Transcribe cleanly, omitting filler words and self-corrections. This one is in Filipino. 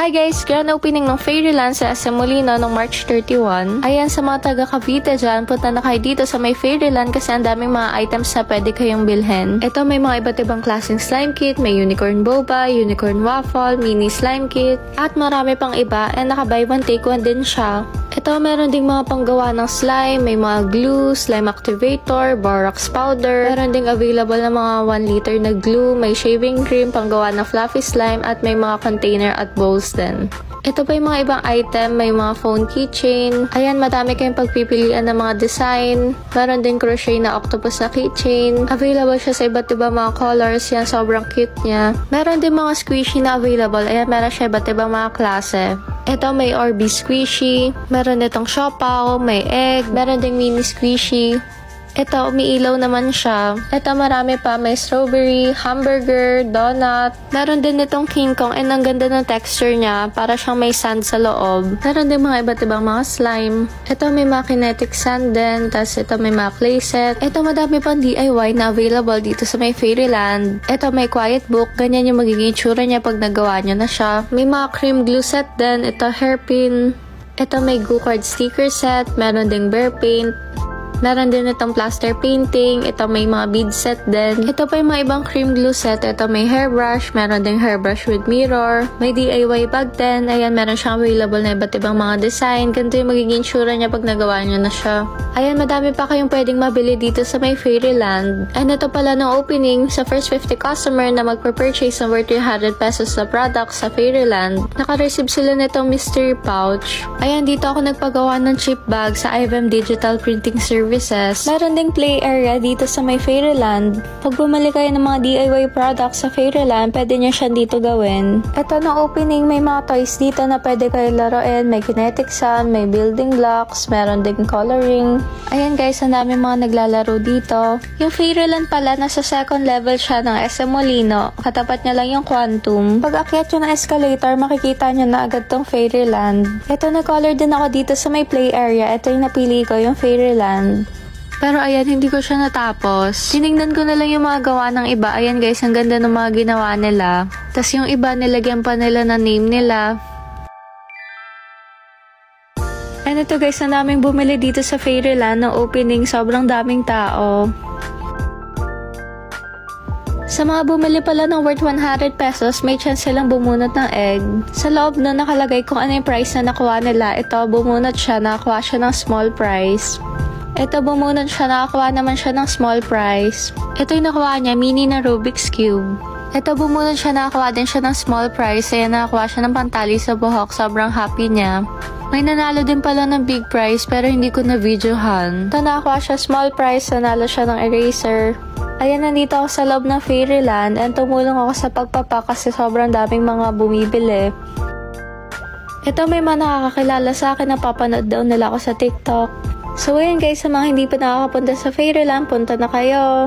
Hi guys! Grand opening ng Fairyland sa SM Molino noong March 31. Ayan, sa mga taga Cavite dyan, punta na kayo dito sa may Fairyland kasi ang daming mga items na pwede kayong bilhin. Ito may mga iba't ibang klaseng slime kit, may unicorn boba, unicorn waffle, mini slime kit, at marami pang iba, and naka buy one take one din siya. Ito meron ding mga panggawa ng slime, may mga glue, slime activator, borax powder, meron ding available na mga 1 liter na glue, may shaving cream, panggawa ng fluffy slime, at may mga container at bowls din. Ito pa yung mga ibang item, may mga phone keychain. Ayan, madami kayong pagpipilian ng mga design. Meron din crochet na octopus na keychain. Available siya sa iba't ibang mga colors. Yan, sobrang cute niya. Meron din mga squishy na available. Ayan, meron siya iba't ibang mga klase. Ito may Orbeez squishy. Meron itong siopaw, may egg. Meron ding mini squishy. Ito, umiilaw naman siya. Ito, marami pa. May strawberry, hamburger, donut. Meron din itong King Kong and ang ganda ng texture niya. Para siyang may sand sa loob. Meron din mga iba't ibang mga slime. Ito, may mga kinetic sand din. Tapos ito, may mga clay set. Ito, madami pang DIY na available dito sa may Fairyland. Ito, may quiet book. Ganyan yung magiging itsura niya pag nagawa niyo na siya. May mga cream glue set din. Ito, hairpin. Ito, may glue card sticker set. Meron ding bear paint. Meron din itong plaster painting. Ito may mga bead set din. Ito pa yung mga ibang cream glue set. Ito may hairbrush. Meron ding hairbrush with mirror. May DIY bag din. Ayan, meron siyang available na iba't ibang mga design. Ganito yung magiging tsura niya pag nagawa niyo na siya. Ayan, madami pa kayong pwedeng mabili dito sa may Fairyland. And ito pala ng opening sa first 50 customer na magpa-purchase ng worth 300 pesos na product sa Fairyland. Naka-receive sila nitong mystery pouch. Ayan, dito ako nagpagawa ng chip bag sa IVM Digital Printing Services. Meron ding play area dito sa may Fairyland. Pag bumili kayo ng mga DIY products sa Fairyland, pwede nyo siya dito gawin. Ito na opening, may mga toys dito na pwede kayo laruin. May kinetic sand, may building blocks, meron ding coloring. Ayan guys, ang dami mga naglalaro dito. Yung Fairyland pala, nasa second level siya ng SM Molino. Katapat niya lang yung Quantum. Pag akyat nyo ng escalator, makikita nyo na agad tong Fairyland. Ito, na-color din ako dito sa may play area. Ito yung napili ko, yung Fairyland. Pero ayan, hindi ko siya natapos. Tinignan ko na lang yung mga gawa ng iba. Ayan guys, ang ganda ng mga ginawa nila. Tapos yung iba, nilagyan pa nila na name nila. And ito guys, ang daming bumili dito sa Fairyland ng opening. Sobrang daming tao. Sa mga bumili pala ng worth 100 pesos, may chance silang bumunot ng egg. Sa loob na nakalagay kung ano yung price na nakuha nila. Ito, bumunot siya, nakakuha siya ng small prize. Ito, bumunot siya, nakakuha naman siya ng small prize. Ito yung nakuha niya, mini na Rubik's Cube. Ito, bumunot siya, nakakuha din siya ng small prize. Kaya nakakuha siya ng pantali sa buhok. Sobrang happy niya. May nanalo din pala ng big prize pero hindi ko na-videohan. Ito, nakakuha siya small prize, nanalo siya ng eraser. Ayan, nandito ako sa loob ng Fairyland and tumulong ako sa pagpapak kasi sobrang daming mga bumibili. Ito, may mga nakakakilala sa akin na papanood daw nila ako sa TikTok. So, ayan guys, sa mga hindi pa nakakapunta sa Fairyland, punta na kayo!